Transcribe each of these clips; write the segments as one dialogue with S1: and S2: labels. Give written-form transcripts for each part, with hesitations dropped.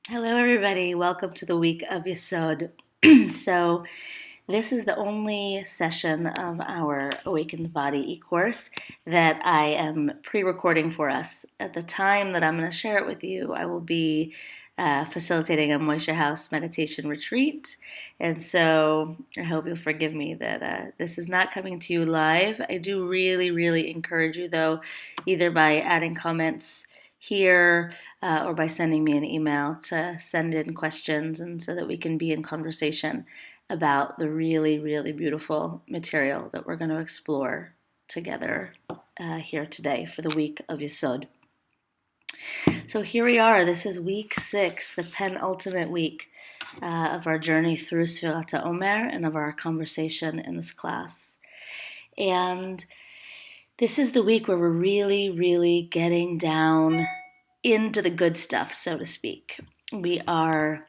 S1: Hello, everybody. Welcome to the week of Yesod. So, this is the only session of our Awakened Body e-course that I am pre-recording for us. At the time that I'm going to share it with you, I will be facilitating a Moishe House meditation retreat. And so I hope you'll forgive me that this is not coming to you live. I do really, really encourage you, though, either by adding comments here or by sending me an email to send in questions and so that we can be in conversation about the really, really beautiful material that we're going to explore together here today for the week of Yesod. So here we are. This is week 6, the penultimate week of our journey through Sfirat HaOmer and of our conversation in this class. And this is the week where we're really, really getting down into the good stuff, so to speak. We are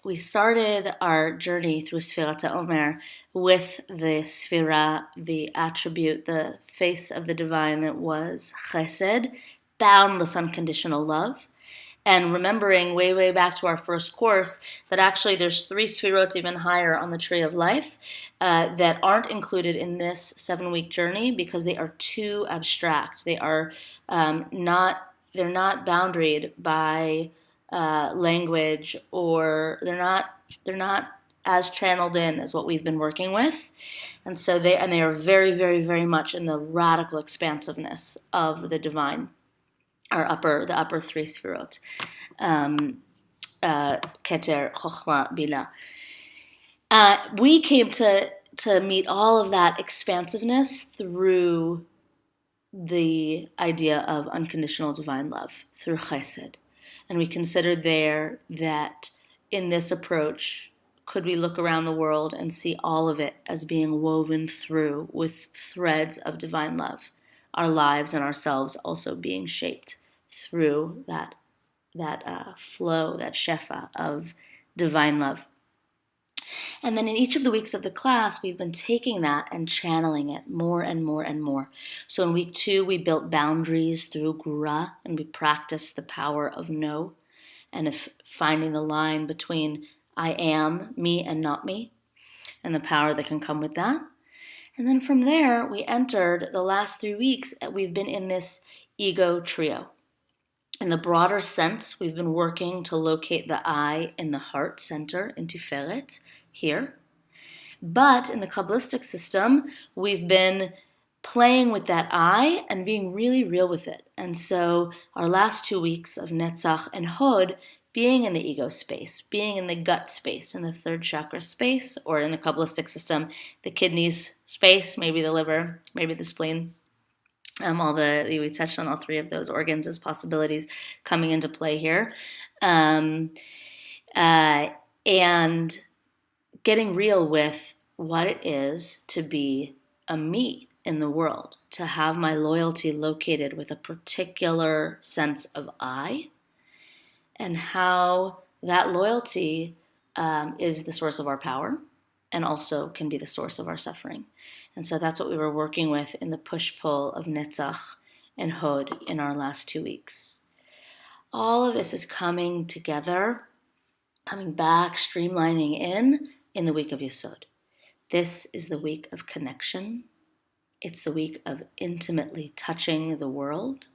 S1: we started our journey through Sfirat HaOmer with the Sfira, the attribute, the face of the divine that was Chesed, boundless unconditional love. And remembering way, way back to our first course that actually there's 3 Sfirot even higher on the tree of life that aren't included in this 7-week journey because they are too abstract. They are not boundaried by language, or they're not as channeled in as what we've been working with, and so they are very, very, very much in the radical expansiveness of the divine, the upper 3 sfirot, Keter, Chochma, Bila. We came to meet all of that expansiveness through the idea of unconditional divine love, through Chesed. And we considered there that in this approach, could we look around the world and see all of it as being woven through with threads of divine love, our lives and ourselves also being shaped through that flow, that shefa of divine love. And then in each of the weeks of the class, we've been taking that and channeling it more and more and more. So in week 2, we built boundaries through Gura, and we practiced the power of no, and of finding the line between I am, me, and not me, and the power that can come with that. And then from there, we entered the last 3 weeks, we've been in this ego trio. In the broader sense, we've been working to locate the I in the heart center, in Tiferet, here. But in the Kabbalistic system, we've been playing with that I and being really real with it. And so our last 2 weeks of Netzach and Hod being in the ego space, being in the gut space, in the 3rd chakra space, or in the Kabbalistic system, the kidneys space, maybe the liver, maybe the spleen. We touched on all 3 of those organs as possibilities coming into play here. And getting real with what it is to be a me in the world, to have my loyalty located with a particular sense of I, and how that loyalty is the source of our power and also can be the source of our suffering. And so that's what we were working with in the push-pull of Netzach and Hod in our last 2 weeks. All of this is coming together, coming back, streamlining in the week of Yesod. This is the week of connection. It's the week of intimately touching the world.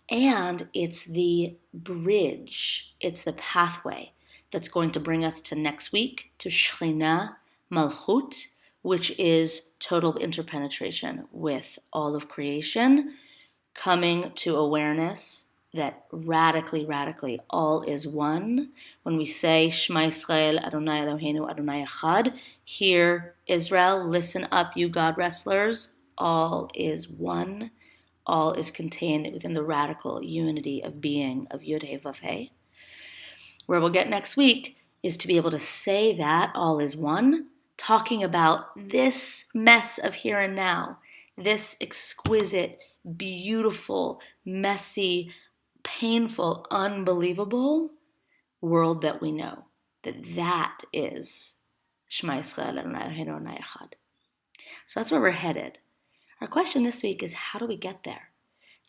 S1: And it's the bridge, it's the pathway that's going to bring us to next week, to Shekhinah Malchut, which is total interpenetration with all of creation, coming to awareness that radically, radically all is one. When we say Shema Yisrael, Adonai Eloheinu, Adonai Echad, hear Israel, listen up, you God wrestlers, all is one. All is contained within the radical unity of being of Yud He Vav He. Where we'll get next week is to be able to say that all is one, talking about this mess of here and now, this exquisite, beautiful, messy, painful, unbelievable world that we know. That is Shema Yisrael Adonai Eloheinu Adonai Echad. So that's where we're headed. Our question this week is, how do we get there?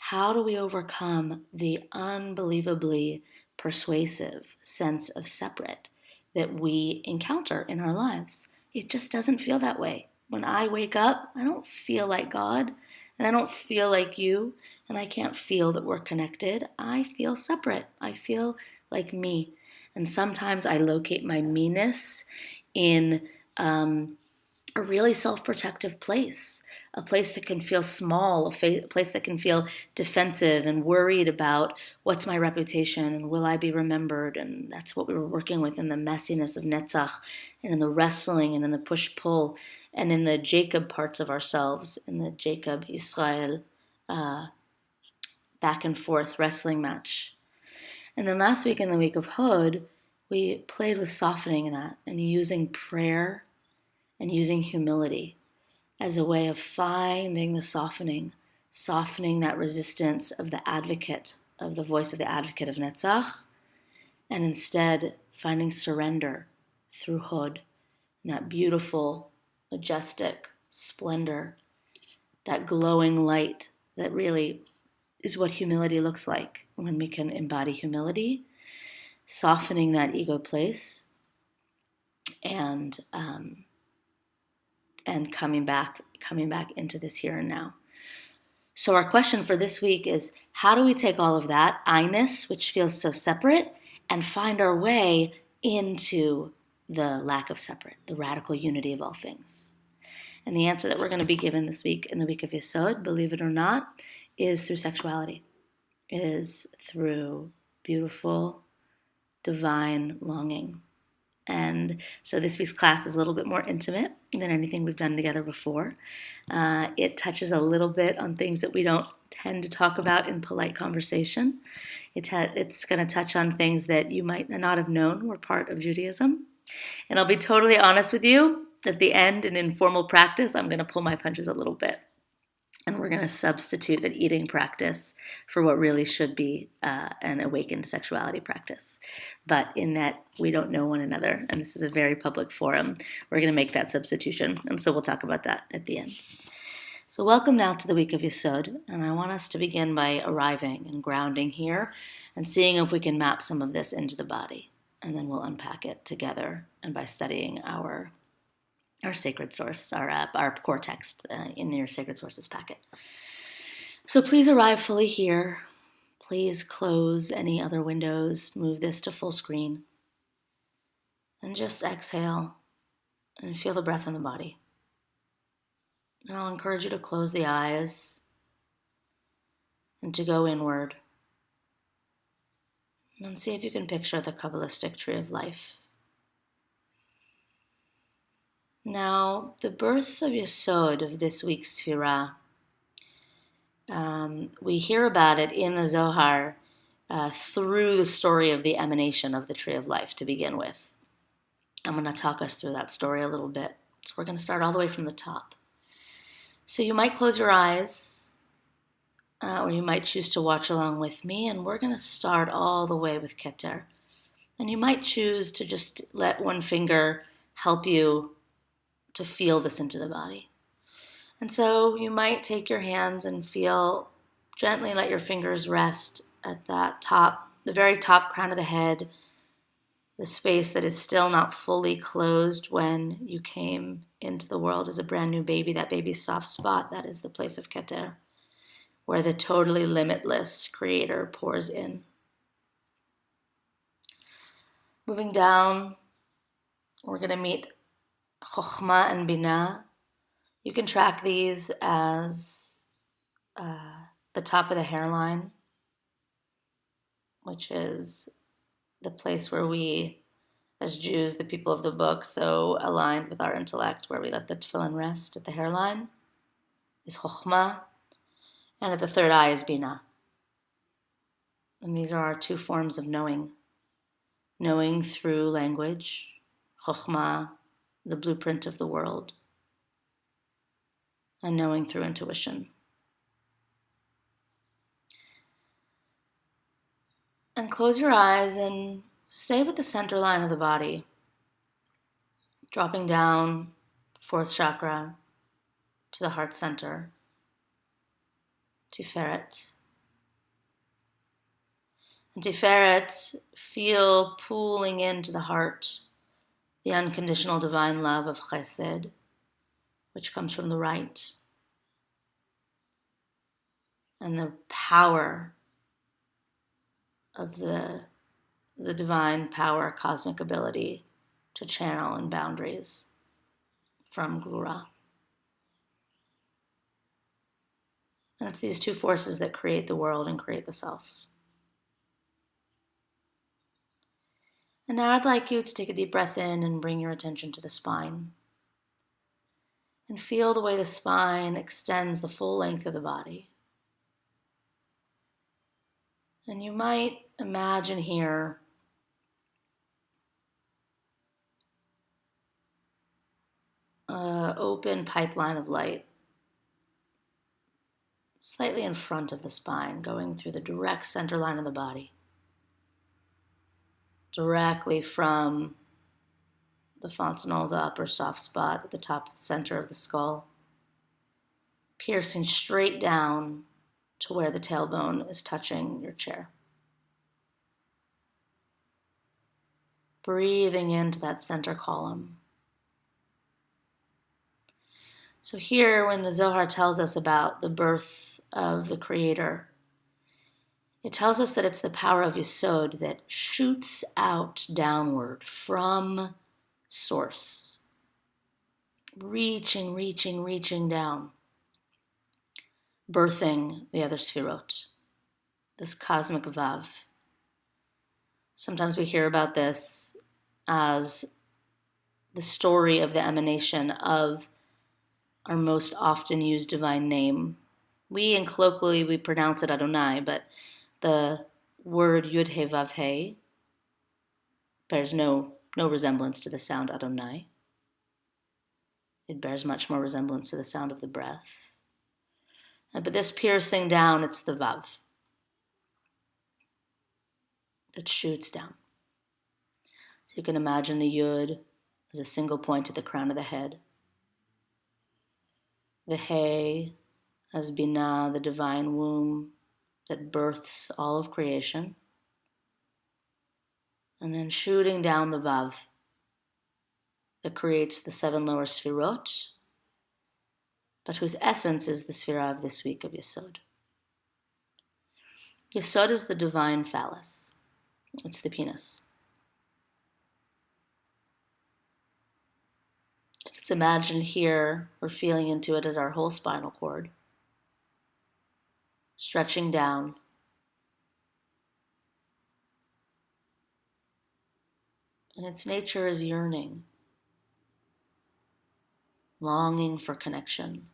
S1: how do we overcome the unbelievably persuasive sense of separate that we encounter in our lives? It just doesn't feel that way. When I wake up, I don't feel like God, and I don't feel like you, and I can't feel that we're connected. I feel separate. I feel like me. And sometimes I locate my me-ness in a really self-protective place, a place that can feel small, a place that can feel defensive and worried about what's my reputation and will I be remembered. And that's what we were working with in the messiness of Netzach and in the wrestling and in the push-pull and in the Jacob parts of ourselves, in the Jacob Israel back and forth wrestling match. And then last week, in the week of Hod, we played with softening that and using prayer and using humility as a way of finding the softening that resistance of the advocate, of the voice of the advocate of Netzach, and instead finding surrender through Hod, and that beautiful, majestic splendor, that glowing light that really is what humility looks like when we can embody humility, softening that ego place, and coming back into this here and now. So our question for this week is, how do we take all of that I-ness, which feels so separate, and find our way into the lack of separate, the radical unity of all things? And the answer that we're going to be given this week in the week of Yesod, believe it or not, is through sexuality, is through beautiful, divine longing. And so this week's class is a little bit more intimate than anything we've done together before. It touches a little bit on things that we don't tend to talk about in polite conversation. It's going to touch on things that you might not have known were part of Judaism. And I'll be totally honest with you, at the end in informal practice, I'm going to pull my punches a little bit. And we're going to substitute an eating practice for what really should be an awakened sexuality practice. But in that we don't know one another, and this is a very public forum, we're going to make that substitution. And so we'll talk about that at the end. So welcome now to the week of Yesod, and I want us to begin by arriving and grounding here and seeing if we can map some of this into the body. And then we'll unpack it together and by studying our sacred source, our core text in your sacred sources packet. So please arrive fully here. Please close any other windows, move this to full screen, and just exhale and feel the breath in the body. And I'll encourage you to close the eyes and to go inward and see if you can picture the Kabbalistic tree of life. Now, the birth of Yesod of this week's Sfirah, we hear about it in the Zohar through the story of the emanation of the tree of life to begin with. I'm going to talk us through that story a little bit. So we're going to start all the way from the top. So you might close your eyes, or you might choose to watch along with me, and we're going to start all the way with Keter. And you might choose to just let one finger help you to feel this into the body. And so you might take your hands and gently let your fingers rest at that top, the very top crown of the head, the space that is still not fully closed when you came into the world as a brand new baby, that baby's soft spot, that is the place of Keter, where the totally limitless Creator pours in. Moving down, we're going to meet Chokhmah and Binah. You can track these as the top of the hairline, which is the place where we, as Jews, the people of the book, so aligned with our intellect, where we let the tefillin rest at the hairline, is Chokhmah, and at the third eye is Binah. And these are our two forms of knowing. Knowing through language, Chokhmah, the blueprint of the world, and knowing through intuition. And close your eyes and stay with the center line of the body, dropping down fourth chakra to the heart center, Tiferet, And Tiferet, feel pooling into the heart the unconditional divine love of Chesed, which comes from the right, and the power of the divine power, cosmic ability to channel in boundaries from Gvura. And it's these two forces that create the world and create the self. And now I'd like you to take a deep breath in and bring your attention to the spine. And feel the way the spine extends the full length of the body. And you might imagine here an open pipeline of light slightly in front of the spine, going through the direct center line of the body, directly from the fontanelle, the upper soft spot at the top of the center of the skull, piercing straight down to where the tailbone is touching your chair. Breathing into that center column. So here, when the Zohar tells us about the birth of the Creator, it tells us that it's the power of Yesod that shoots out downward from source, reaching down, birthing the other Sfirot, this cosmic Vav. Sometimes we hear about this as the story of the emanation of our most often used divine name. Colloquially, we pronounce it Adonai, but the word Yud He Vav He bears no resemblance to the sound Adonai. It bears much more resemblance to the sound of the breath. But this piercing down, it's the Vav that shoots down. So you can imagine the Yud as a single point at the crown of the head. The He as Binah, the divine womb that births all of creation. And then shooting down the Vav that creates the 7 lower Sfirot, but whose essence is the Sfira of this week of Yesod. Yesod is the divine phallus. It's the penis. It's imagined here, we're feeling into it as our whole spinal cord, stretching down. And its nature is yearning, longing for connection,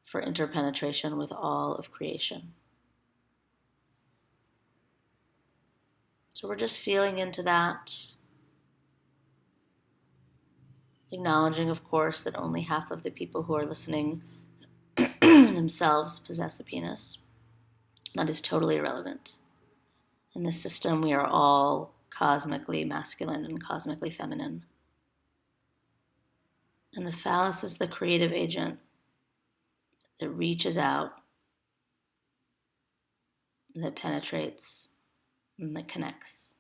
S1: for interpenetration with all of creation. So we're just feeling into that, acknowledging, of course, that only half of the people who are listening themselves possess a penis. That is totally irrelevant. In this system, we are all cosmically masculine and cosmically feminine. And the phallus is the creative agent that reaches out, that penetrates, and that connects.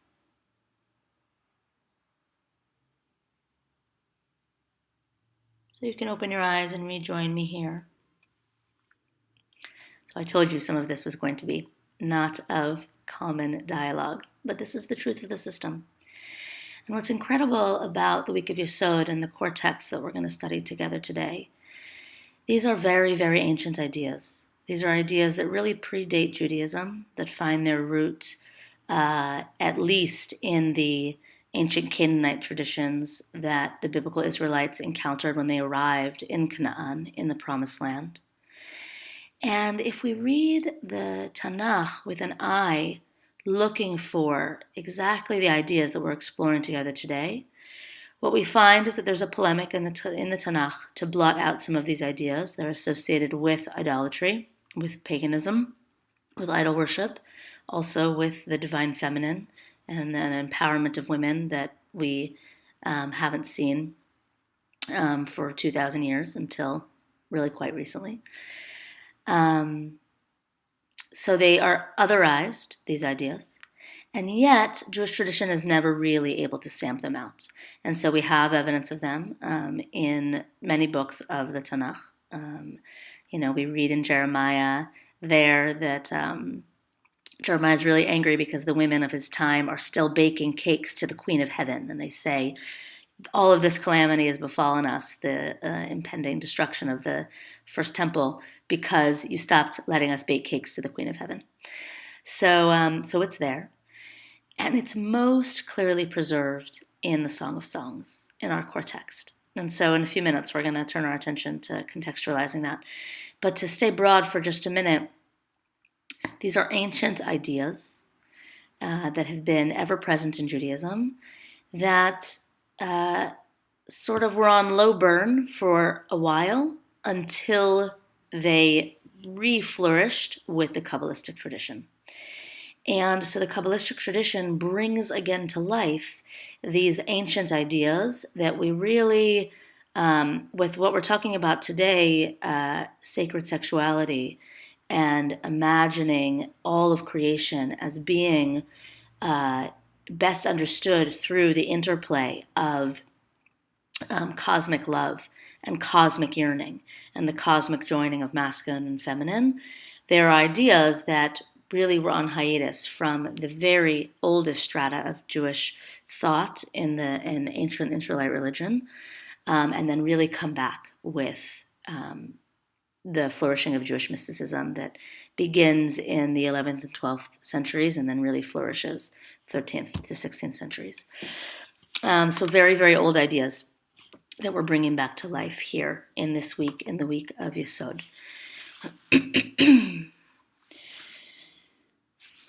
S1: So you can open your eyes and rejoin me here. So I told you some of this was going to be not of common dialogue, but this is the truth of the system. And what's incredible about the week of Yesod and the core texts that we're going to study together today, these are very, very ancient ideas. These are ideas that really predate Judaism, that find their root at least in the ancient Canaanite traditions that the biblical Israelites encountered when they arrived in Canaan, in the Promised Land. And if we read the Tanakh with an eye looking for exactly the ideas that we're exploring together today, what we find is that there's a polemic in the Tanakh to blot out some of these ideas. They're associated with idolatry, with paganism, with idol worship, also with the divine feminine and an empowerment of women that we haven't seen for 2,000 years until really quite recently. So they are otherized, these ideas, and yet Jewish tradition is never really able to stamp them out. And so we have evidence of them in many books of the Tanakh. We read in Jeremiah there that Jeremiah is really angry because the women of his time are still baking cakes to the Queen of Heaven. And they say, all of this calamity has befallen us, the impending destruction of the first temple, because you stopped letting us bake cakes to the Queen of Heaven. So it's there. And it's most clearly preserved in the Song of Songs, in our core text. And so in a few minutes, we're going to turn our attention to contextualizing that. But to stay broad for just a minute, these are ancient ideas that have been ever present in Judaism that sort of were on low burn for a while until they reflourished with the Kabbalistic tradition. And so the Kabbalistic tradition brings again to life these ancient ideas that we really, with what we're talking about today, sacred sexuality, and imagining all of creation as being best understood through the interplay of cosmic love and cosmic yearning and the cosmic joining of masculine and feminine. There are ideas that really were on hiatus from the very oldest strata of Jewish thought in ancient Israelite religion, and then really come back with the flourishing of Jewish mysticism that begins in the 11th and 12th centuries and then really flourishes 13th to 16th centuries. So very, very old ideas that we're bringing back to life here in this week, in the week of Yesod.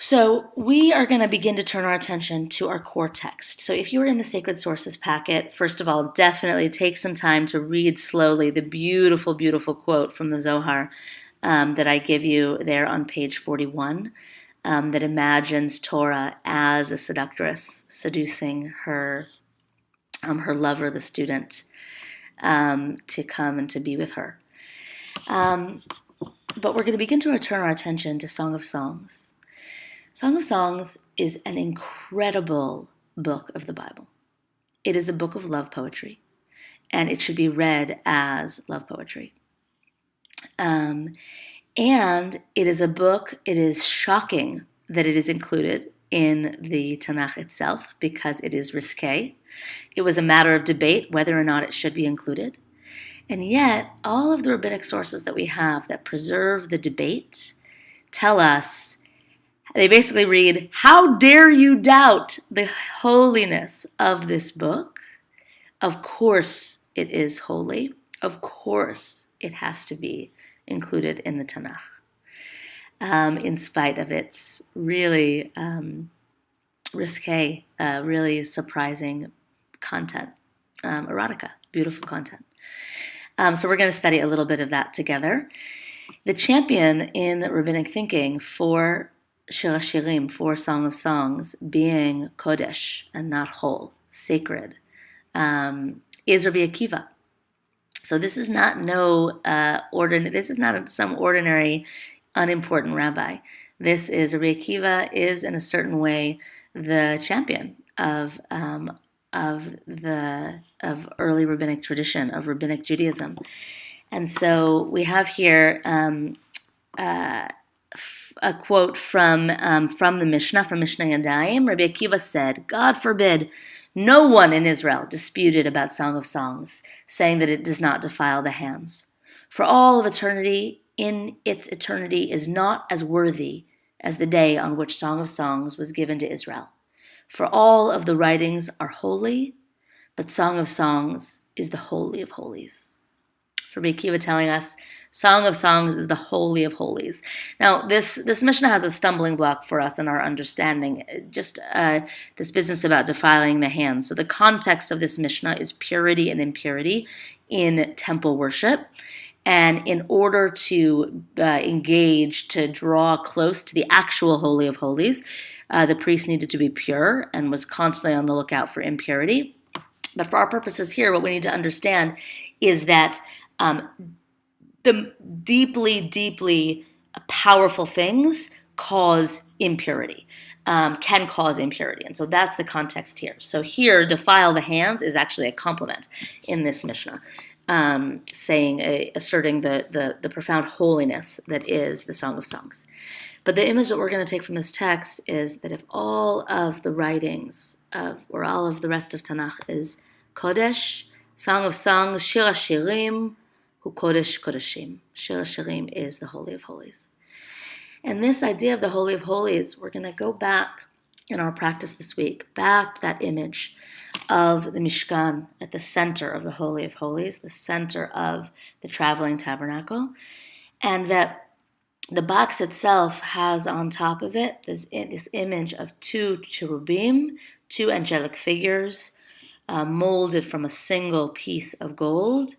S1: So we are going to begin to turn our attention to our core text. So if you were in the Sacred Sources packet, first of all, definitely take some time to read slowly the beautiful, beautiful quote from the Zohar that I give you there on page 41 that imagines Torah as a seductress seducing her lover, the student, to come and to be with her. But we're going to begin to return our attention to Song of Songs. Song of Songs is an incredible book of the Bible. It is a book of love poetry, and it should be read as love poetry. And it is a book, it is shocking that it is included in the Tanakh itself because it is risque. It was a matter of debate whether or not it should be included. And yet, all of the rabbinic sources that we have that preserve the debate tell us, they basically read, how dare you doubt the holiness of this book? Of course it is holy. Of course it has to be included in the Tanakh, in spite of its really risque, really surprising content, erotica, beautiful content. So we're going to study a little bit of that together. The champion in rabbinic thinking for Shir HaShirim, for Song of Songs, being Kodesh and not whole, sacred, is Rabbi Akiva. So this is not this is not some ordinary, unimportant rabbi. This is Rabbi Akiva is in a certain way the champion of early rabbinic tradition, of rabbinic Judaism. And so we have here a quote from the Mishnah, from Mishnah Yadayim. Rabbi Akiva said, God forbid, no one in Israel disputed about Song of Songs, saying that it does not defile the hands. For all of eternity, in its eternity, is not as worthy as the day on which Song of Songs was given to Israel. For all of the writings are holy, but Song of Songs is the holy of holies. So Rabbi Akiva telling us, Song of Songs is the holy of holies. Now, this Mishnah has a stumbling block for us in our understanding, just this business about defiling the hands. So the context of this Mishnah is purity and impurity in temple worship. And in order to engage, to draw close to the actual Holy of Holies, the priest needed to be pure and was constantly on the lookout for impurity. But for our purposes here, what we need to understand is that the deeply, deeply powerful things cause impurity, can cause impurity. And so that's the context here. So here, defile the hands is actually a compliment in this Mishnah, asserting the profound holiness that is the Song of Songs. But the image that we're going to take from this text is that if all of the writings or all of the rest of Tanakh is Kodesh, Song of Songs, Shir HaShirim, Hu Kodesh Kodeshim. Shir HaShirim is the Holy of Holies. And this idea of the Holy of Holies, we're going to go back in our practice this week, back to that image of the Mishkan at the center of the Holy of Holies, the center of the traveling tabernacle, and that the box itself has on top of it this image of two cherubim, two angelic figures, molded from a single piece of gold,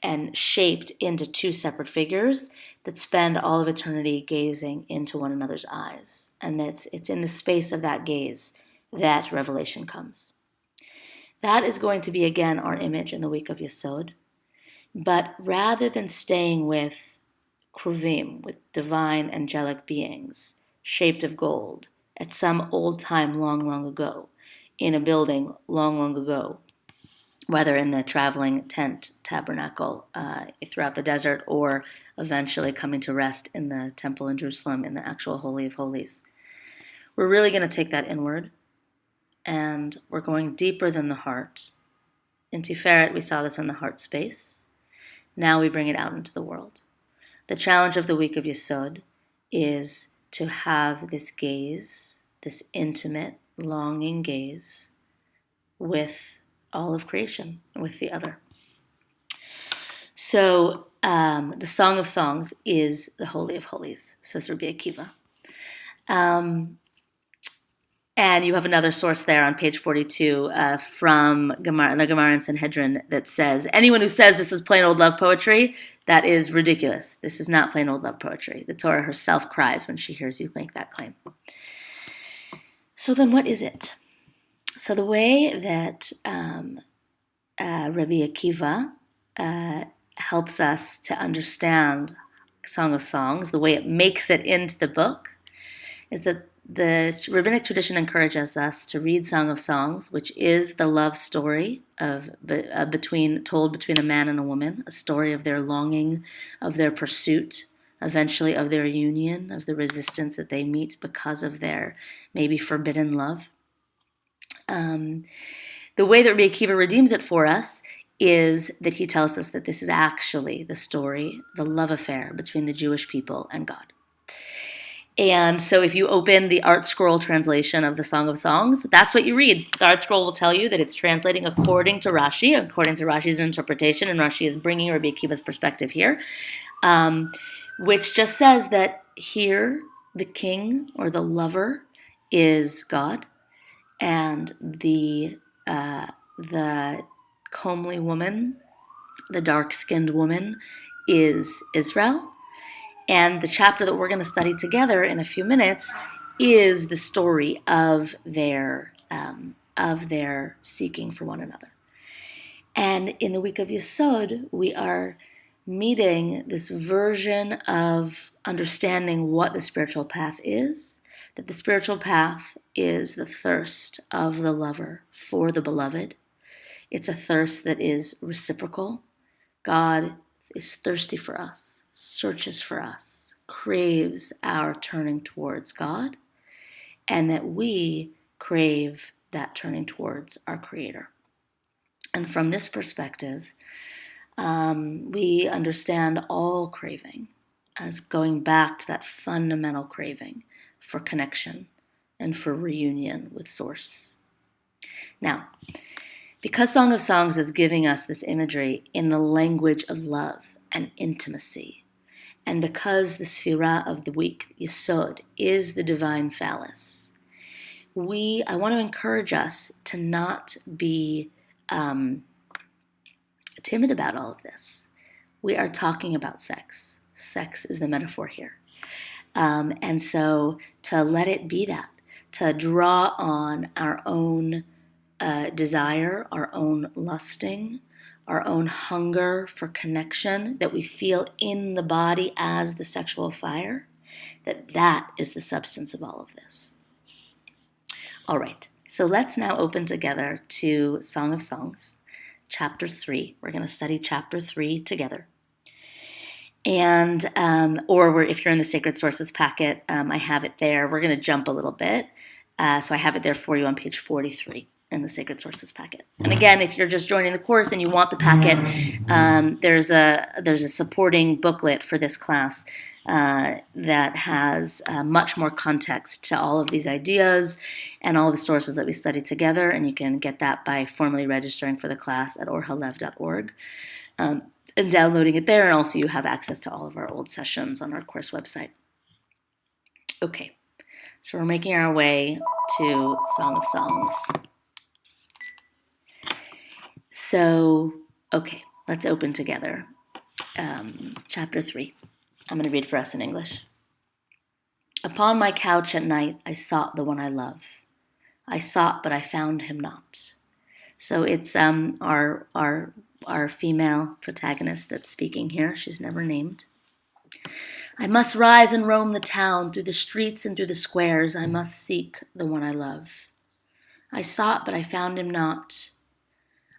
S1: and shaped into two separate figures that spend all of eternity gazing into one another's eyes. And it's in the space of that gaze that revelation comes. That is going to be, again, our image in the week of Yesod. But rather than staying with kruvim, with divine angelic beings, shaped of gold, at some old time long, long ago, in a building long, long ago, whether in the traveling tent tabernacle throughout the desert or eventually coming to rest in the temple in Jerusalem in the actual Holy of Holies. We're really going to take that inward, and we're going deeper than the heart. In Tiferet, we saw this in the heart space. Now we bring it out into the world. The challenge of the week of Yesod is to have this gaze, this intimate, longing gaze with all of creation, with the other. So the Song of Songs is the Holy of Holies, says Rabbi Akiva. And you have another source there on page 42 from the Gemara in Sanhedrin that says, anyone who says this is plain old love poetry, that is ridiculous. This is not plain old love poetry. The Torah herself cries when she hears you make that claim. So then what is it? So the way that Rabbi Akiva helps us to understand Song of Songs, the way it makes it into the book, is that the rabbinic tradition encourages us to read Song of Songs, which is the love story told between a man and a woman, a story of their longing, of their pursuit, eventually of their union, of the resistance that they meet because of their maybe forbidden love. The way that Rabbi Akiva redeems it for us is that he tells us that this is actually the story, the love affair between the Jewish people and God. And so if you open the Art Scroll translation of the Song of Songs, that's what you read. The Art Scroll will tell you that it's translating according to Rashi's interpretation, and Rashi is bringing Rabbi Akiva's perspective here, which just says that here the king or the lover is God, and the comely woman, the dark-skinned woman, is Israel. And the chapter that we're going to study together in a few minutes is the story of their seeking for one another. And in the week of Yesod, we are meeting this version of understanding what the spiritual path is, that the spiritual path is the thirst of the lover for the beloved. It's a thirst that is reciprocal. God is thirsty for us, searches for us, craves our turning towards God, and that we crave that turning towards our Creator. And from this perspective, we understand all craving as going back to that fundamental craving for connection and for reunion with Source. Now, because Song of Songs is giving us this imagery in the language of love and intimacy, and because the Sphira of the week, Yesod, is the divine phallus, I want to encourage us to not be timid about all of this. We are talking about sex. Sex is the metaphor here. And so to let it be that, to draw on our own desire, our own lusting, our own hunger for connection that we feel in the body as the sexual fire, that is the substance of all of this. All right, so let's now open together to Song of Songs, chapter 3. We're going to study chapter 3 together. And, if you're in the Sacred Sources packet, I have it there. We're going to jump a little bit. So I have it there for you on page 43 in the Sacred Sources packet. And again, if you're just joining the course and you want the packet, there's a supporting booklet for this class that has much more context to all of these ideas and all the sources that we studied together. And you can get that by formally registering for the class at orhalev.org. And downloading it there, and also you have access to all of our old sessions on our course website. Okay, so we're making our way to Song of Songs. So, okay, let's open together. Chapter 3. I'm going to read for us in English. Upon my couch at night, I sought the one I love. I sought, but I found him not. So it's our female protagonist that's speaking here. She's never named. I must rise and roam the town, through the streets and through the squares. I must seek the one I love. I sought, but I found him not.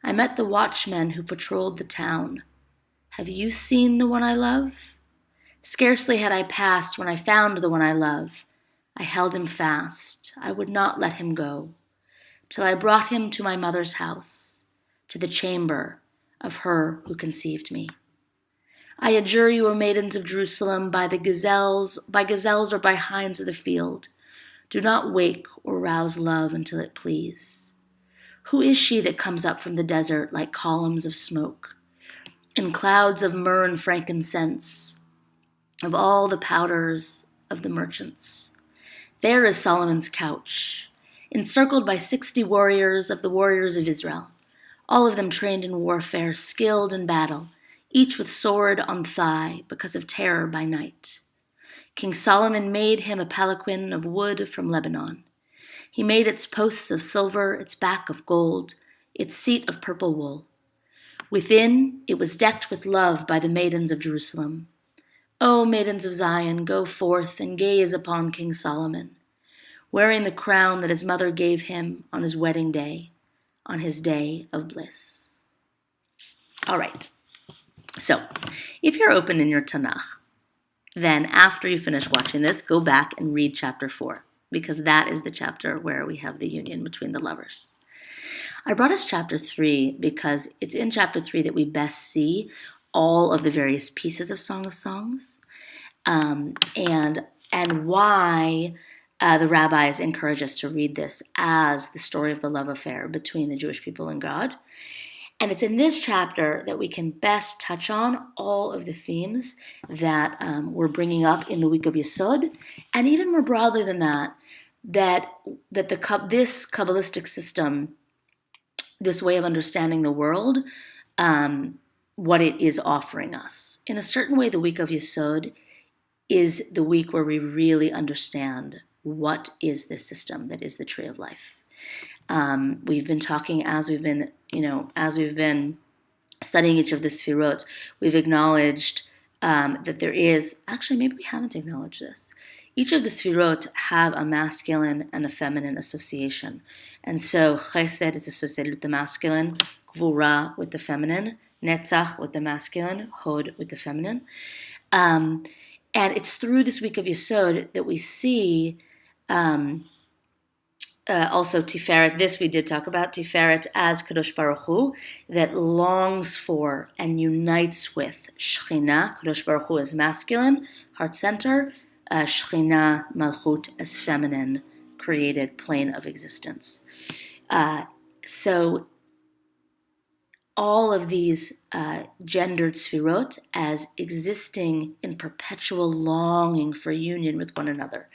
S1: I met the watchmen who patrolled the town. Have you seen the one I love? Scarcely had I passed when I found the one I love. I held him fast. I would not let him go, till I brought him to my mother's house, to the chamber of her who conceived me. I adjure you, O maidens of Jerusalem, by gazelles or by hinds of the field, do not wake or rouse love until it please. Who is she that comes up from the desert like columns of smoke, in clouds of myrrh and frankincense, of all the powders of the merchants? There is Solomon's couch, encircled by 60 warriors of the warriors of Israel, all of them trained in warfare, skilled in battle, each with sword on thigh because of terror by night. King Solomon made him a palanquin of wood from Lebanon. He made its posts of silver, its back of gold, its seat of purple wool. Within, it was decked with love by the maidens of Jerusalem. O maidens of Zion, go forth and gaze upon King Solomon, wearing the crown that his mother gave him on his wedding day, on his day of bliss. All right. So, if you're open in your Tanakh, then after you finish watching this, go back and read chapter 4, because that is the chapter where we have the union between the lovers. I brought us chapter 3 because it's in chapter 3 that we best see all of the various pieces of Song of Songs, and why the rabbis encourage us to read this as the story of the love affair between the Jewish people and God. And it's in this chapter that we can best touch on all of the themes that we're bringing up in the week of Yesod, and even more broadly than that, this Kabbalistic system, this way of understanding the world, what it is offering us. In a certain way, the week of Yesod is the week where we really understand what is this system that is the tree of life. We've been talking as we've been studying each of the Sfirot, we've acknowledged that there is, actually maybe we haven't acknowledged this, each of the Sfirot have a masculine and a feminine association. And so Chesed is associated with the masculine, Gvura with the feminine, Netzach with the masculine, Hod with the feminine. And it's through this week of Yesod that we see also Tiferet. This we did talk about, Tiferet as Kadosh Baruch Hu, that longs for and unites with Shechina. Kadosh Baruch Hu is masculine, heart center, Shechina, Malchut as feminine, created plane of existence. So all of these gendered sfirot as existing in perpetual longing for union with one another.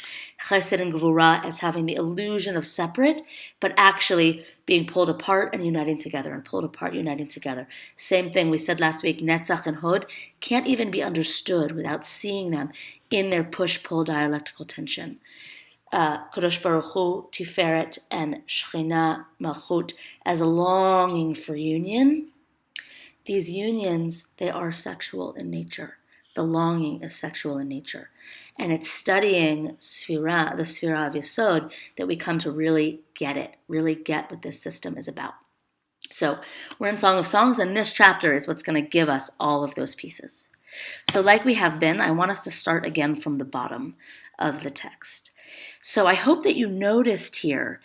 S1: Chesed and Gvura as having the illusion of separate, but actually being pulled apart and uniting together, and pulled apart, uniting together. Same thing we said last week, Netzach and Hod can't even be understood without seeing them in their push-pull dialectical tension. Kadosh Baruch Hu, Tiferet, and Shechina, Malchut, as a longing for union. These unions, they are sexual in nature, The longing is sexual in nature. And it's studying the Sfira of Yesod, that we come to really get it, really get what this system is about. So we're in Song of Songs, and this chapter is what's going to give us all of those pieces. So like we have been, I want us to start again from the bottom of the text. So I hope that you noticed here,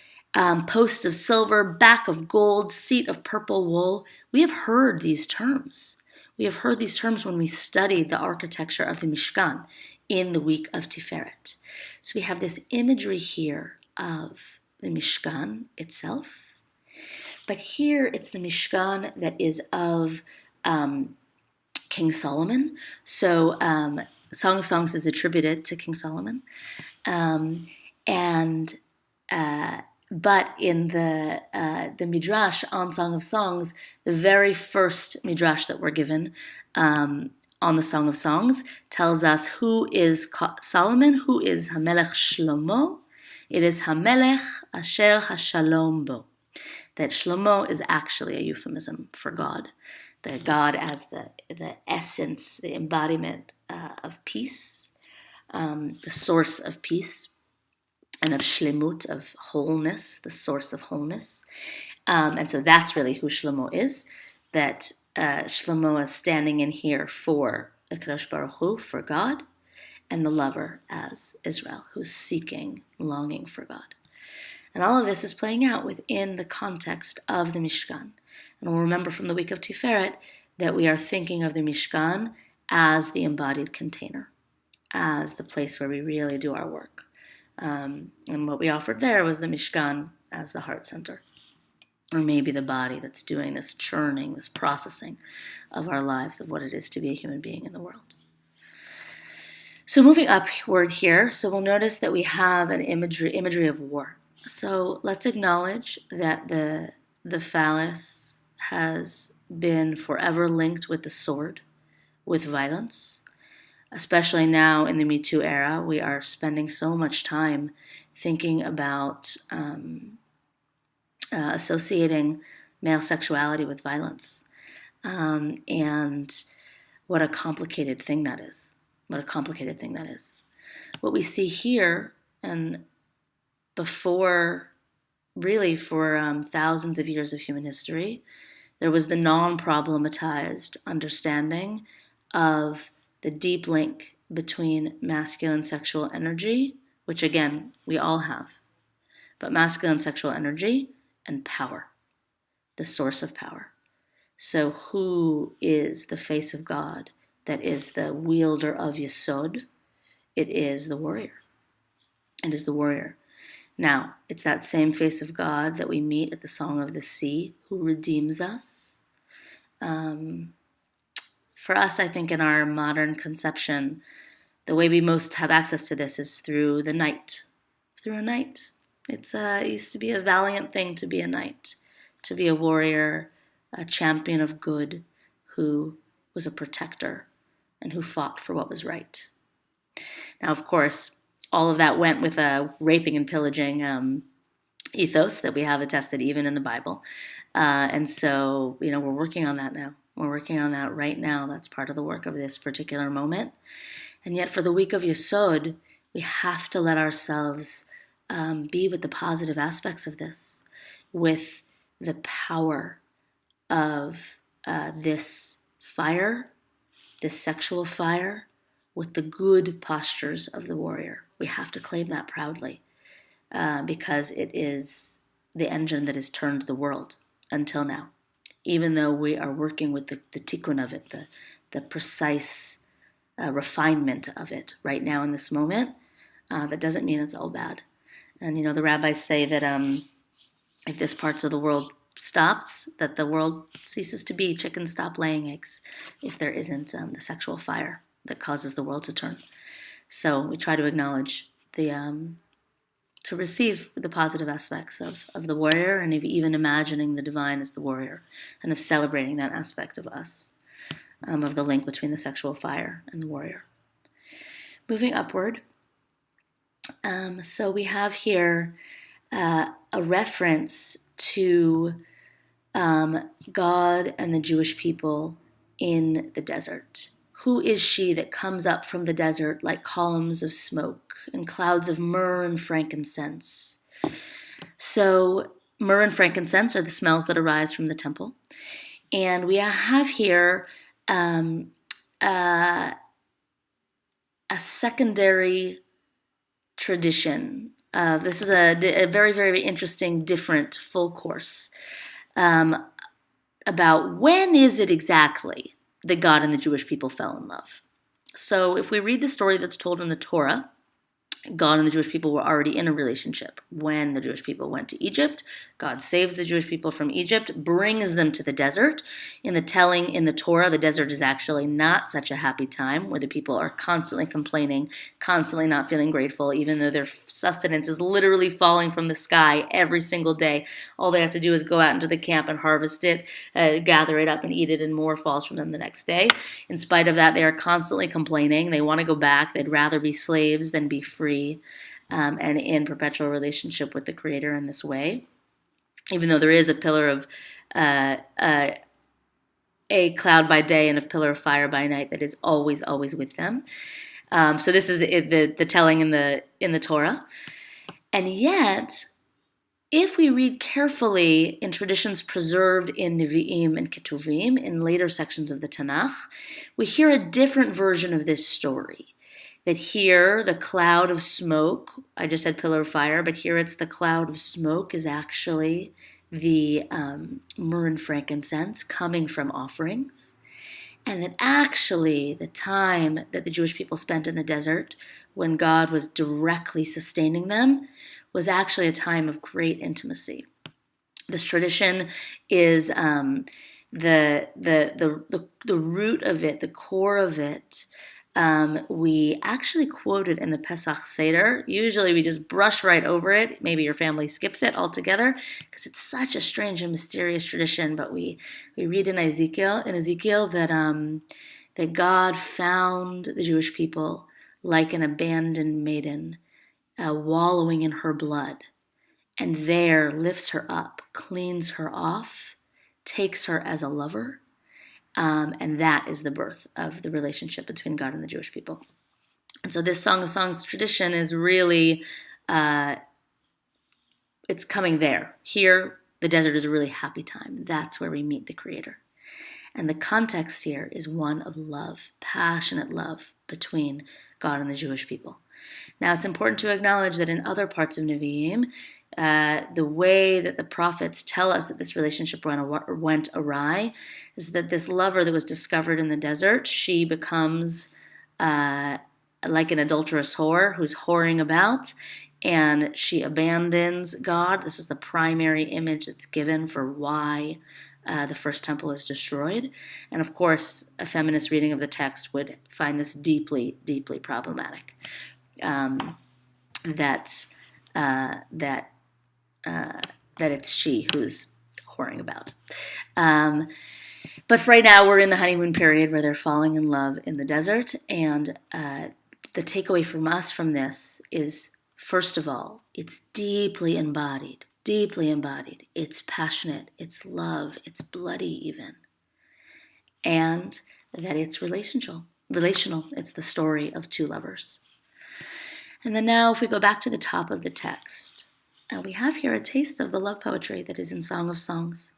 S1: post of silver, back of gold, seat of purple wool. We have heard these terms. We have heard these terms when we studied the architecture of the Mishkan in the week of Tiferet. So we have this imagery here of the Mishkan itself. But here it's the Mishkan that is of King Solomon. So Song of Songs is attributed to King Solomon. But in the Midrash on Song of Songs, the very first Midrash that we're given on the Song of Songs tells us who is Solomon, who is Hamelech Shlomo. It is Hamelech Asher HaShalom Bo. That Shlomo is actually a euphemism for God. The God as the essence, the embodiment of peace, the source of peace, and of shlemut, of wholeness, the source of wholeness. And so that's really who Shlomo is, that Shlomo is standing in here for the Kadosh Baruch Hu, for God, and the lover as Israel, who's seeking, longing for God. And all of this is playing out within the context of the Mishkan. And we'll remember from the week of Tiferet that we are thinking of the Mishkan as the embodied container, as the place where we really do our work. And what we offered there was the Mishkan as the heart center, or maybe the body that's doing this churning, this processing of our lives, of what it is to be a human being in the world. So moving upward here, so we'll notice that we have an imagery of war. So let's acknowledge that the phallus has been forever linked with the sword, with violence. Especially now in the Me Too era, we are spending so much time thinking about associating male sexuality with violence. And what a complicated thing that is. What we see here, and before, really for thousands of years of human history, there was the non-problematized understanding of the deep link between masculine sexual energy, which again, we all have, but masculine sexual energy and power, the source of power. So who is the face of God that is the wielder of Yesod? It is the warrior. It is the warrior. Now, it's that same face of God that we meet at the Song of the Sea, who redeems us. For us, I think in our modern conception, the way we most have access to this is through the knight. Through a knight. It used to be a valiant thing to be a knight, to be a warrior, a champion of good, who was a protector and who fought for what was right. Now, of course, all of that went with a raping and pillaging ethos that we have attested even in the Bible. And so, we're working on that now. We're working on that right now. That's part of the work of this particular moment. And yet for the week of Yesod, we have to let ourselves be with the positive aspects of this, with the power of this fire, this sexual fire, with the good postures of the warrior. We have to claim that proudly because it is the engine that has turned the world until now. Even though we are working with the tikkun of it, the precise refinement of it right now in this moment, that doesn't mean it's all bad. And, the rabbis say that if this part of the world stops, that the world ceases to be. Chickens stop laying eggs if there isn't the sexual fire that causes the world to turn. So we try to acknowledge to receive the positive aspects of the warrior, and of even imagining the divine as the warrior, and of celebrating that aspect of us, of the link between the sexual fire and the warrior. Moving upward, so we have here a reference to God and the Jewish people in the desert, Who is she that comes up from the desert like columns of smoke and clouds of myrrh and frankincense? So myrrh and frankincense are the smells that arise from the temple. And we have here a secondary tradition. This is a very, very interesting, different full course about when is it exactly that God and the Jewish people fell in love. So if we read the story that's told in the Torah, God and the Jewish people were already in a relationship. When the Jewish people went to Egypt, God saves the Jewish people from Egypt, brings them to the desert. In the telling in the Torah, the desert is actually not such a happy time, where the people are constantly complaining, constantly not feeling grateful, even though their sustenance is literally falling from the sky every single day. All they have to do is go out into the camp and harvest it, gather it up and eat it, and more falls from them the next day. In spite of that, they are constantly complaining. They want to go back. They'd rather be slaves than be free. And in perpetual relationship with the Creator in this way, even though there is a pillar of a cloud by day and a pillar of fire by night that is always with them. So this is the telling in the Torah, and yet, if we read carefully in traditions preserved in Nevi'im and Ketuvim, in later sections of the Tanakh, we hear a different version of this story. That here, the cloud of smoke, I just said pillar of fire, but here it's the cloud of smoke is actually the myrrh and frankincense coming from offerings. And that actually the time that the Jewish people spent in the desert when God was directly sustaining them was actually a time of great intimacy. This tradition is the root of it, the core of it. We actually quoted in the Pesach Seder. Usually we just brush right over it. Maybe your family skips it altogether because it's such a strange and mysterious tradition. But we read in Ezekiel that God found the Jewish people like an abandoned maiden, wallowing in her blood, and there lifts her up, cleans her off, takes her as a lover. And that is the birth of the relationship between God and the Jewish people. And so this Song of Songs tradition is really, it's coming there. Here, the desert is a really happy time. That's where we meet the Creator. And the context here is one of love, passionate love between God and the Jewish people. Now, it's important to acknowledge that in other parts of Nevi'im, the way that the prophets tell us that this relationship went awry is that this lover that was discovered in the desert, she becomes like an adulterous whore who's whoring about, and she abandons God. This is the primary image that's given for why the first temple is destroyed. And of course, a feminist reading of the text would find this deeply, deeply problematic. That it's she who's whoring about. But for right now, we're in the honeymoon period where they're falling in love in the desert. And the takeaway from us from this is, first of all, it's deeply embodied. It's passionate, it's love, it's bloody even. And that it's relational. It's the story of two lovers. And then now if we go back to the top of the text, we have here a taste of the love poetry that is in Song of Songs.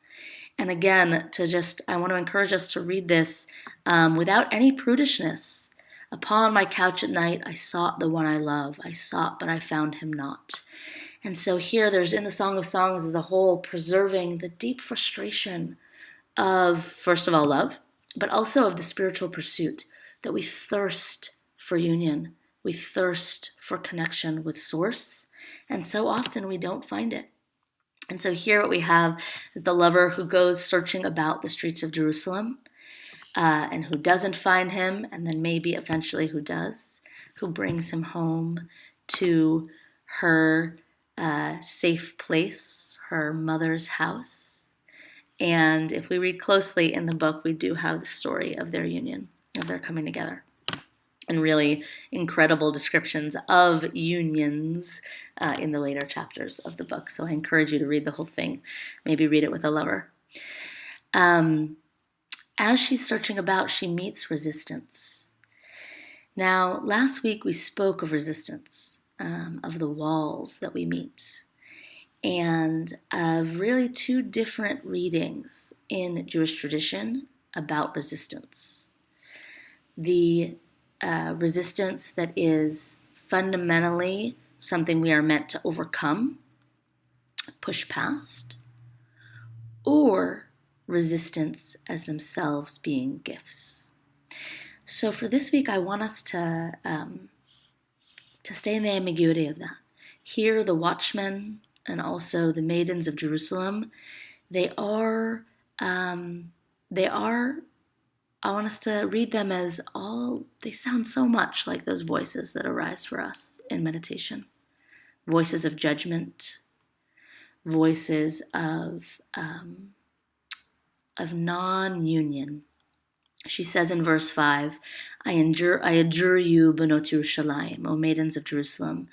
S1: And again, I want to encourage us to read this without any prudishness. Upon my couch at night, I sought the one I love. I sought, but I found him not. And so here there's in the Song of Songs as a whole preserving the deep frustration of, first of all, love, but also of the spiritual pursuit, that we thirst for union. We thirst for connection with Source, and so often we don't find it. And so here what we have is the lover who goes searching about the streets of Jerusalem, and who doesn't find him, and then maybe eventually who does, who brings him home to her safe place, her mother's house. And if we read closely in the book, we do have the story of their union, of their coming together. And really incredible descriptions of unions in the later chapters of the book. So I encourage you to read the whole thing. Maybe read it with a lover. As she's searching about, she meets resistance. Now, last week we spoke of resistance, of the walls that we meet, and of really two different readings in Jewish tradition about resistance. The resistance that is fundamentally something we are meant to overcome, push past, or resistance as themselves being gifts. So for this week, I want us to stay in the ambiguity of that. Here, the watchmen and also the maidens of Jerusalem, they are, I want us to read them as they sound so much like those voices that arise for us in meditation. Voices of judgment, voices of non-union. She says in verse 5, I adjure you, Benot Yerushalayim, O maidens of Jerusalem,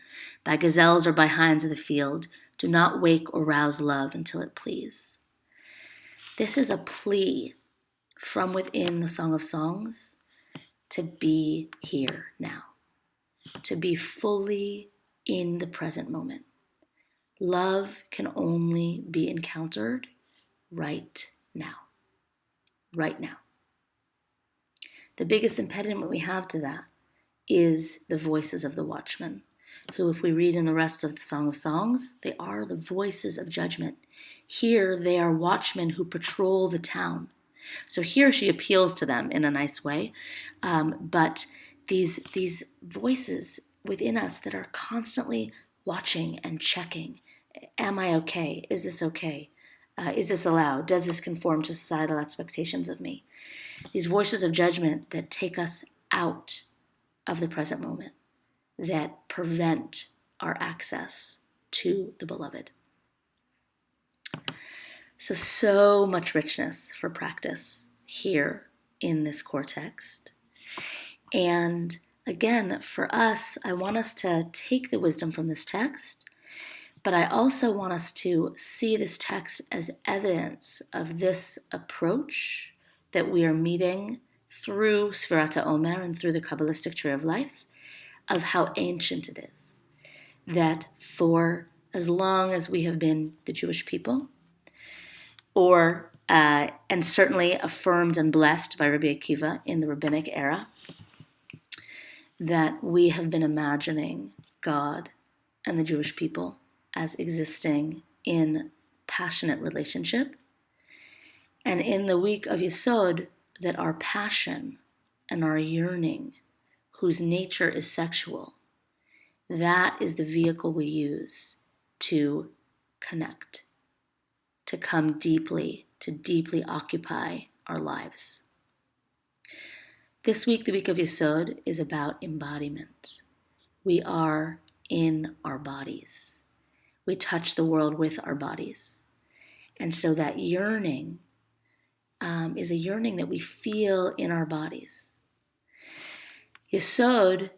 S1: by gazelles or by hinds of the field, do not wake or rouse love until it please. This is a plea from within the Song of Songs to be here now, to be fully in the present moment. Love can only be encountered right now. Right now. The biggest impediment we have to that is the voices of the watchmen, who, if we read in the rest of the Song of Songs, they are the voices of judgment. Here, they are watchmen who patrol the town. So here she appeals to them in a nice way, but these voices within us that are constantly watching and checking. Am I okay? Is this okay? Is this allowed? Does this conform to societal expectations of me? These voices of judgment that take us out of the present moment, that prevent our access to the beloved. So much richness for practice here in this core text. And again, for us, I want us to take the wisdom from this text, but I also want us to see this text as evidence of this approach that we are meeting through Sfirat HaOmer and through the Kabbalistic tree of life, of how ancient it is. That for as long as we have been the Jewish people, and certainly affirmed and blessed by Rabbi Akiva in the rabbinic era, that we have been imagining God and the Jewish people as existing in passionate relationship. And in the week of Yesod, that our passion and our yearning, whose nature is sexual, that is the vehicle we use to connect, to come deeply, to deeply occupy our lives. This week, the week of Yesod, is about embodiment. We are in our bodies. We touch the world with our bodies. And so that yearning is a yearning that we feel in our bodies. Yesod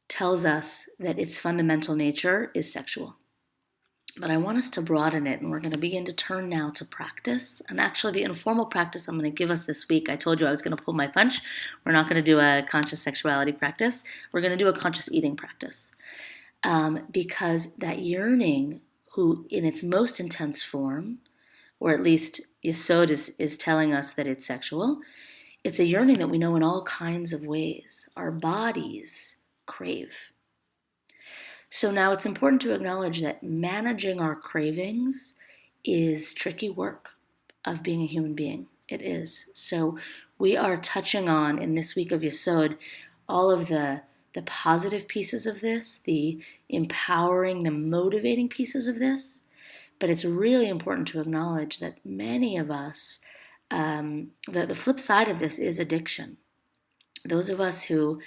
S1: tells us that its fundamental nature is sexual. But I want us to broaden it, and we're going to begin to turn now to practice. And actually, the informal practice I'm going to give us this week, I told you I was going to pull my punch. We're not going to do a conscious sexuality practice. We're going to do a conscious eating practice. Because that yearning, who in its most intense form, or at least Yesod is telling us that it's sexual, it's a yearning that we know in all kinds of ways. Our bodies crave. So now it's important to acknowledge that managing our cravings is tricky work of being a human being. It is. So we are touching on, in this week of Yesod, all of the positive pieces of this, the empowering, the motivating pieces of this. But it's really important to acknowledge that many of us, the flip side of this is addiction. Those of us who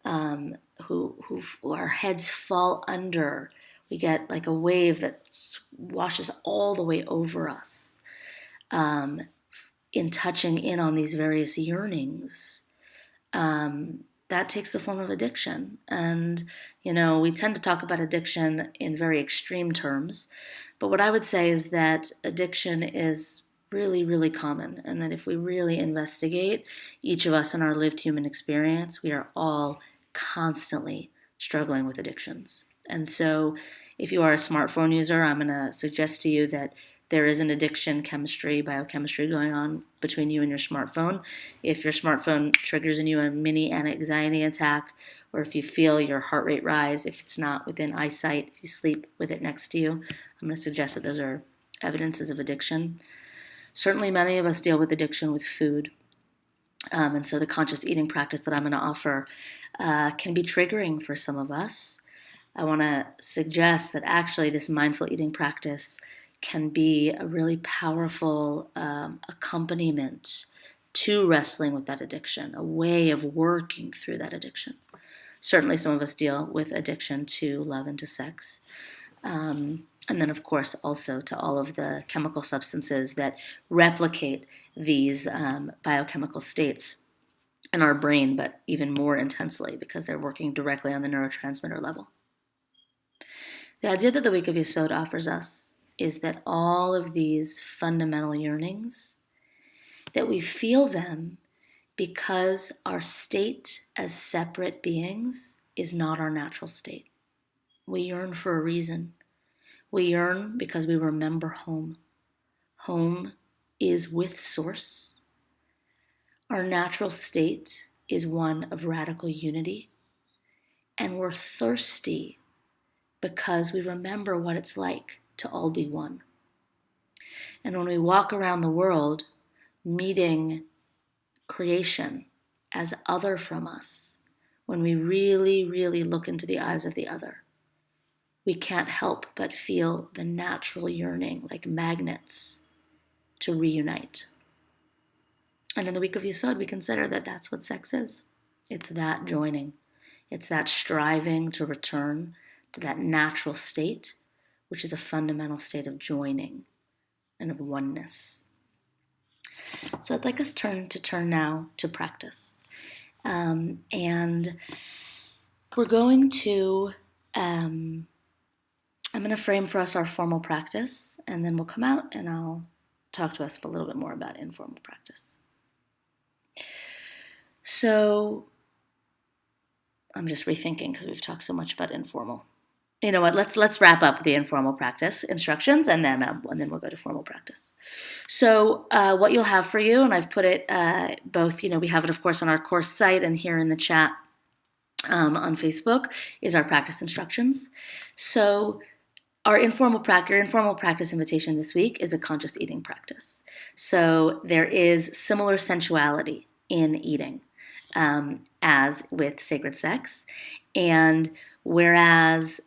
S1: our heads fall under, we get like a wave that washes all the way over us, in touching in on these various yearnings. That takes the form of addiction. And, we tend to talk about addiction in very extreme terms. But what I would say is that addiction is really, really common. And that if we really investigate each of us in our lived human experience, we are all constantly struggling with addictions. And so if you are a smartphone user, I'm going to suggest to you that there is an addiction chemistry, biochemistry going on between you and your smartphone. If your smartphone triggers in you a mini anxiety attack, or if you feel your heart rate rise, if it's not within eyesight, if you sleep with it next to you, I'm going to suggest that those are evidences of addiction. Certainly many of us deal with addiction with food. And so the conscious eating practice that I'm going to offer can be triggering for some of us. I want to suggest that actually this mindful eating practice can be a really powerful accompaniment to wrestling with that addiction, a way of working through that addiction. Certainly some of us deal with addiction to love and to sex. And then, of course, also to all of the chemical substances that replicate these biochemical states in our brain, but even more intensely because they're working directly on the neurotransmitter level. The idea that the week of Yesod offers us is that all of these fundamental yearnings, that we feel them because our state as separate beings is not our natural state. We yearn for a reason. We yearn because we remember home. Home is with Source. Our natural state is one of radical unity. And we're thirsty because we remember what it's like to all be one. And when we walk around the world meeting creation as other from us, when we really, really look into the eyes of the other, we can't help but feel the natural yearning, like magnets, to reunite. And in the week of Yesod, we consider that that's what sex is. It's that joining. It's that striving to return to that natural state, which is a fundamental state of joining and of oneness. So I'd like us turn now to practice. And we're going to... I'm going to frame for us our formal practice, and then we'll come out and I'll talk to us a little bit more about informal practice. So I'm just rethinking because we've talked so much about informal. You know what? Let's wrap up the informal practice instructions, and then we'll go to formal practice. So what you'll have for you, and I've put it both. We have it of course on our course site and here in the chat on Facebook, is our practice instructions. So your informal practice invitation this week is a conscious eating practice. So there is similar sensuality in eating as with sacred sex. And whereas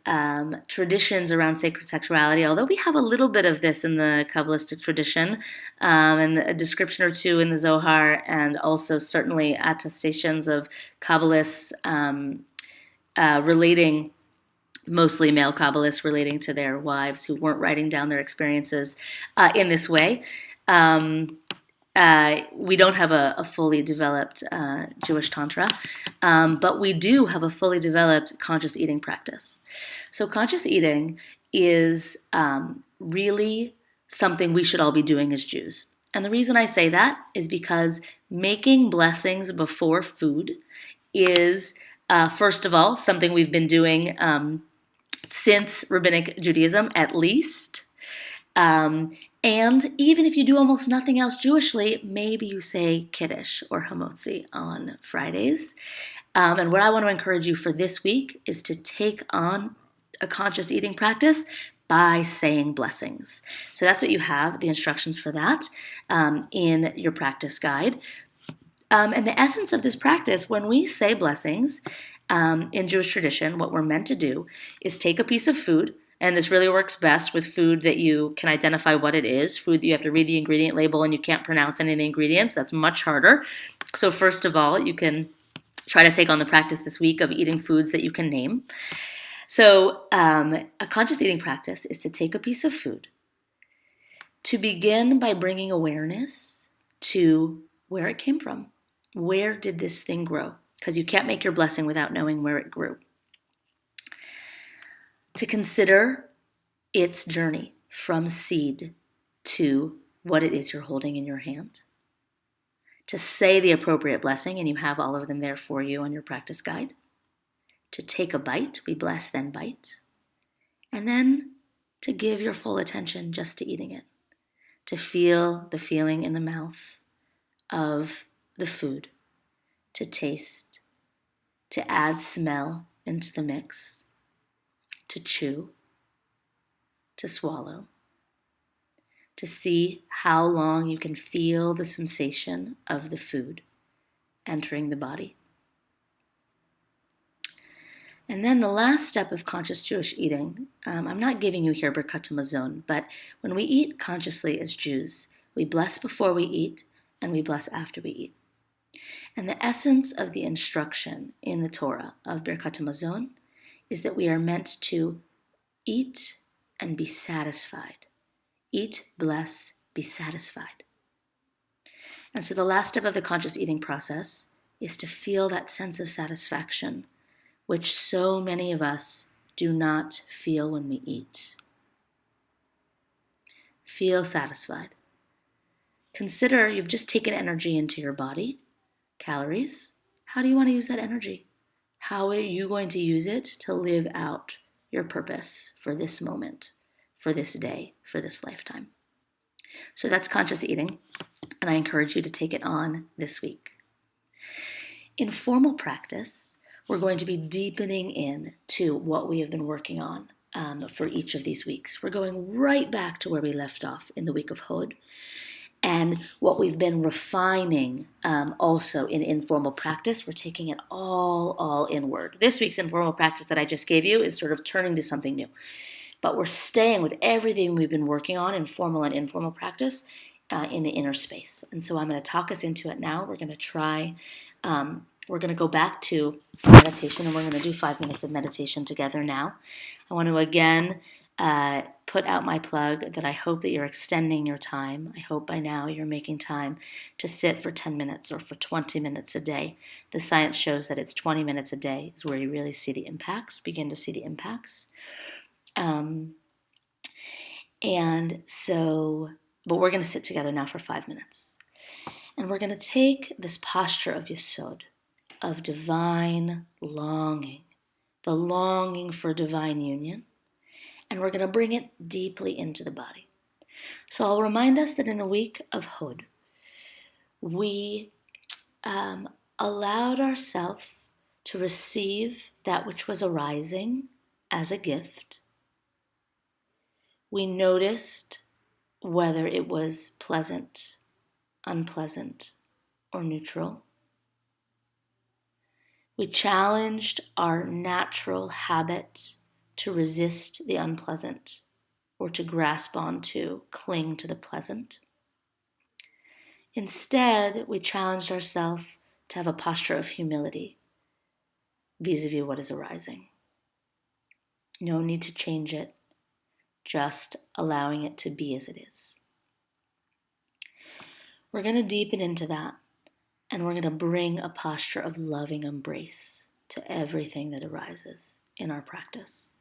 S1: traditions around sacred sexuality, although we have a little bit of this in the Kabbalistic tradition, and a description or two in the Zohar, and also certainly attestations of Kabbalists relating, mostly male Kabbalists relating to their wives who weren't writing down their experiences in this way. We don't have a fully developed Jewish Tantra, but we do have a fully developed conscious eating practice. So conscious eating is really something we should all be doing as Jews. And the reason I say that is because making blessings before food is, first of all, something we've been doing since Rabbinic Judaism, at least. And even if you do almost nothing else Jewishly, maybe you say Kiddush or Hamotzi on Fridays. And what I want to encourage you for this week is to take on a conscious eating practice by saying blessings. So that's what you have, the instructions for that in your practice guide. And the essence of this practice, when we say blessings in Jewish tradition, what we're meant to do is take a piece of food. And this really works best with food that you can identify what it is, food that you have to read the ingredient label and you can't pronounce any of the ingredients. That's much harder. So first of all, you can try to take on the practice this week of eating foods that you can name. So a conscious eating practice is to take a piece of food, to begin by bringing awareness to where it came from. Where did this thing grow? Because you can't make your blessing without knowing where it grew. To consider its journey from seed to what it is you're holding in your hand. To say the appropriate blessing, and you have all of them there for you on your practice guide. to take a bite, we bless, then bite, and then to give your full attention just to eating it, to feel the feeling in the mouth of the food, to taste, to add smell into the mix, to chew, to swallow, to see how long you can feel the sensation of the food entering the body. And then the last step of conscious Jewish eating, I'm not giving you here Birkat Hamazon, but when we eat consciously as Jews, we bless before we eat and we bless after we eat. And the essence of the instruction in the Torah of Birkat Hamazon is that we are meant to eat and be satisfied. Eat, bless, be satisfied. And so the last step of the conscious eating process is to feel that sense of satisfaction, which so many of us do not feel when we eat. Feel satisfied. Consider you've just taken energy into your body, calories. How do you want to use that energy? How are you going to use it to live out your purpose for this moment, for this day, for this lifetime? So that's conscious eating, and I encourage you to take it on this week. In formal practice, we're going to be deepening into what we have been working on for each of these weeks. We're going right back to where we left off in the week of Hod, and what we've been refining also in informal practice. We're taking it all inward. This week's informal practice that I just gave you is sort of turning to something new. But we're staying with everything we've been working on in formal and informal practice in the inner space. And so I'm going to talk us into it now. We're going to try, we're going to go back to meditation, and we're going to do 5 minutes of meditation together now. I want to again put out my plug that I hope that you're extending your time. I hope by now you're making time to sit for 10 minutes or for 20 minutes a day. The science shows that it's 20 minutes a day is where you really see the impacts, begin to see the impacts. But we're going to sit together now for 5 minutes. And we're going to take this posture of Yesod, of divine longing, the longing for divine union, and we're going to bring it deeply into the body. So I'll remind us that in the week of Hod, we allowed ourselves to receive that which was arising as a gift. We noticed whether it was pleasant, unpleasant, or neutral. We challenged our natural habit to resist the unpleasant or to grasp onto, cling to the pleasant. Instead, we challenged ourselves to have a posture of humility vis-a-vis what is arising. No need to change it, just allowing it to be as it is. We're going to deepen into that, and we're going to bring a posture of loving embrace to everything that arises in our practice.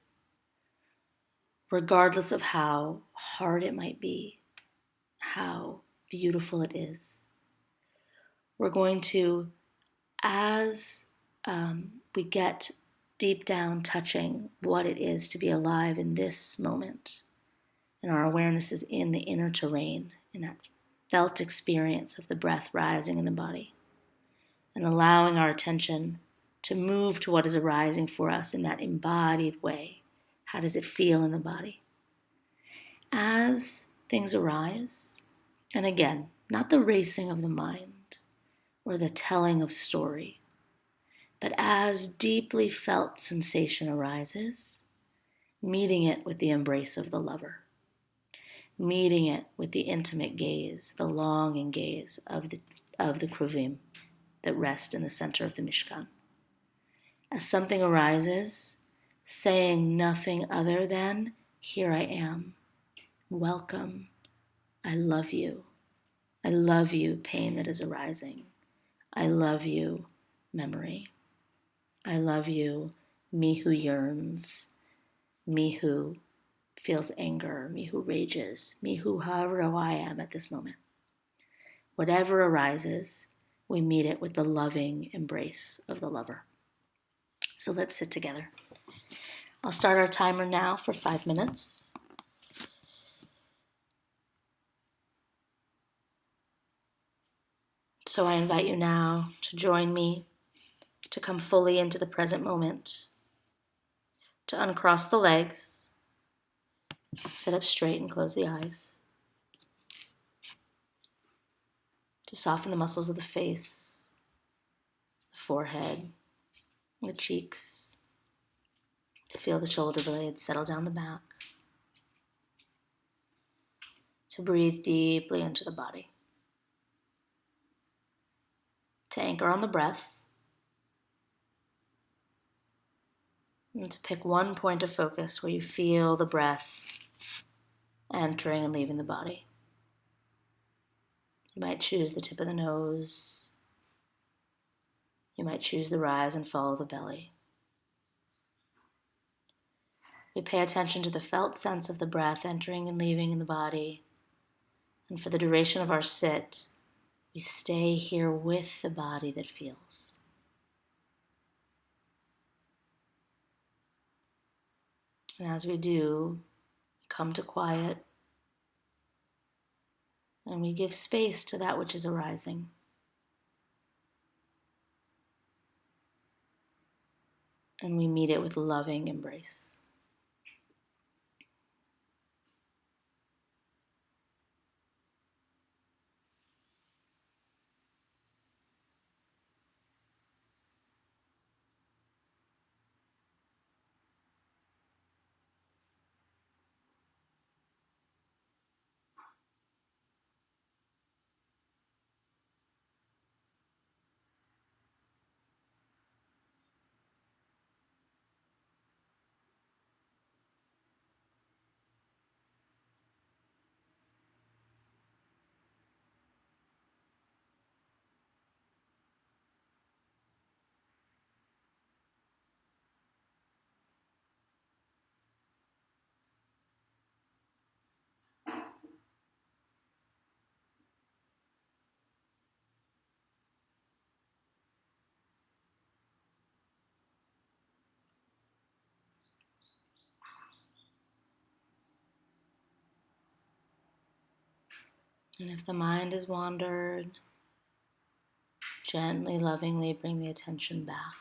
S1: Regardless of how hard it might be, how beautiful it is. We're going to, as we get deep down touching what it is to be alive in this moment, and our awareness is in the inner terrain, in that felt experience of the breath rising in the body, and allowing our attention to move to what is arising for us in that embodied way. How does it feel in the body? As things arise, and again, not the racing of the mind or the telling of story, but as deeply felt sensation arises, meeting it with the embrace of the lover, meeting it with the intimate gaze, the longing gaze of the kruvim that rest in the center of the Mishkan. As something arises, saying nothing other than, here I am, welcome, I love you, pain that is arising, I love you, memory, I love you, me who yearns, me who feels anger, me who rages, me who however I am at this moment. Whatever arises, we meet it with the loving embrace of the lover. So let's sit together. I'll start our timer now for 5 minutes. So I invite you now to join me, to come fully into the present moment, to uncross the legs, sit up straight and close the eyes, to soften the muscles of the face, the forehead, the cheeks, to feel the shoulder blades settle down the back, to breathe deeply into the body, to anchor on the breath, and to pick one point of focus where you feel the breath entering and leaving the body. You might choose the tip of the nose. You might choose the rise and fall of the belly. We pay attention to the felt sense of the breath entering and leaving in the body. And for the duration of our sit, we stay here with the body that feels. And as we do, we come to quiet and we give space to that which is arising. And we meet it with loving embrace. And if the mind has wandered, gently, lovingly bring the attention back.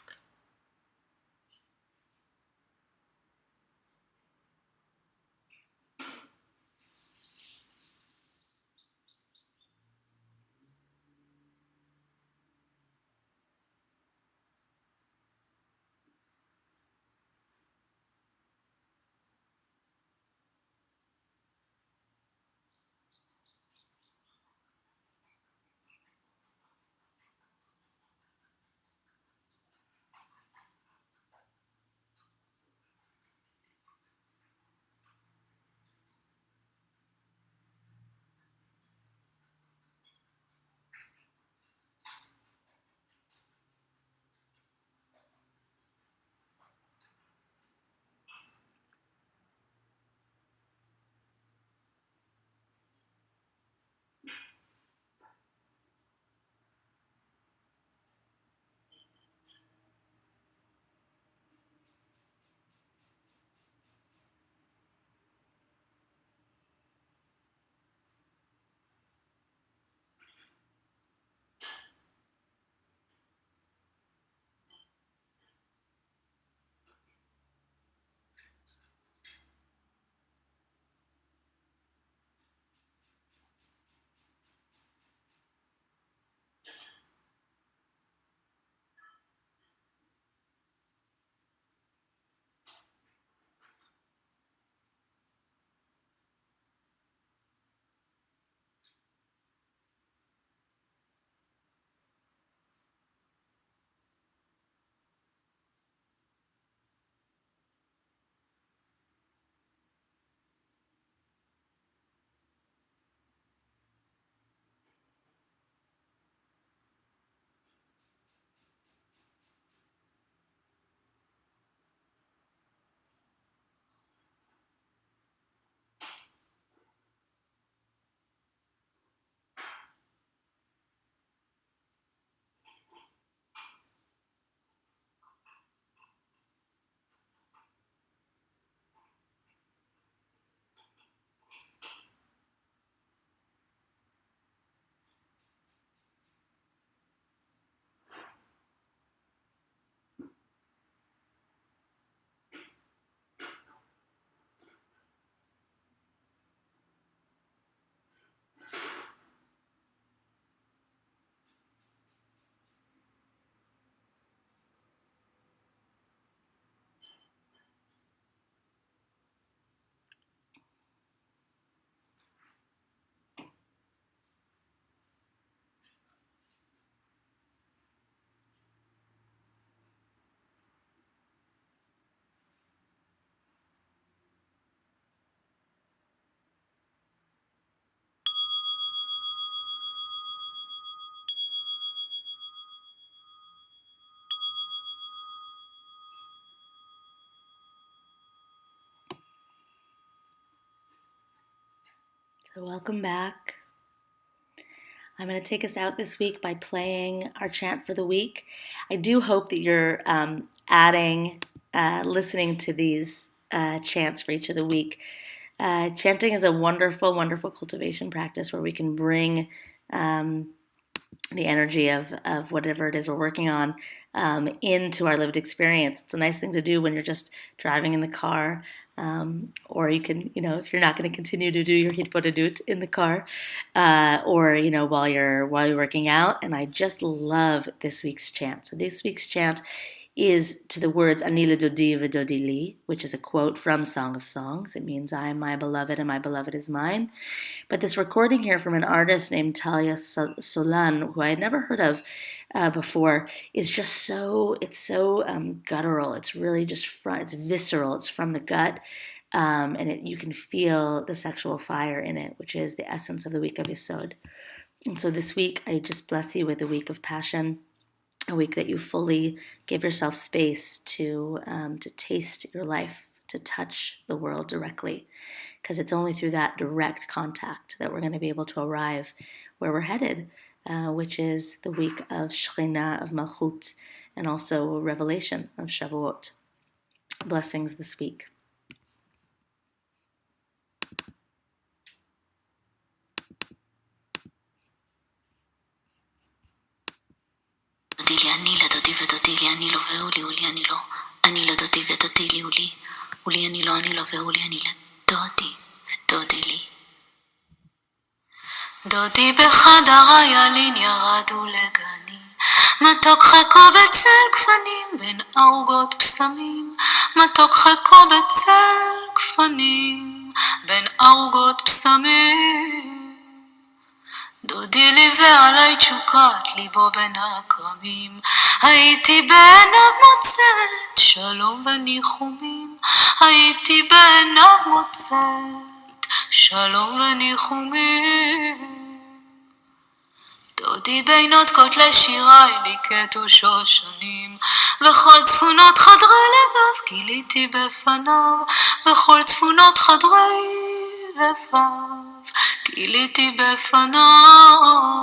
S1: So welcome back. I'm going to take us out this week by playing our chant for the week. I do hope that you're listening to these chants for each of the week. Chanting is a wonderful, wonderful cultivation practice where we can bring the energy of whatever it is we're working on into our lived experience. It's a nice thing to do when you're just driving in the car, or you can, if you're not going to continue to do your hitbodedut in the car, or while you're working out. And I just love this week's chant. So this week's chant is to the words Ani ledodi v'dodi li, which is a quote from Song of Songs. It means I am my beloved and my beloved is mine. But this recording here from an artist named Talia Solan, who I had never heard of before, is just so guttural. It's really just it's visceral. It's from the gut, and you can feel the sexual fire in it, which is the essence of the week of Yesod. And so this week, I just bless you with a week of passion, a week that you fully give yourself space to taste your life, to touch the world directly, because it's only through that direct contact that we're going to be able to arrive where we're headed, which is the week of Shekhinah, of Malchut, and also Revelation of Shavuot. Blessings this week.
S2: דודי בחדר ילין ירדו לגני, מתוק חכו בצל גפנים בין ערוגות פסמים, מתוק חכו בצל גפנים בין ערוגות פסמים. דודי ליווה עלי תשוקת ליבו בין הכרמים, הייתי בעיניו מוצאת שלום וניחומים, הייתי בעיניו מוצאת שלום וניחומים. דודי בינות כותלי שירי ליקטו שושנים, וכל צפונות חדרי לבב גיליתי בפניו, וכל צפונות חדרי לבב גיליתי בפניו.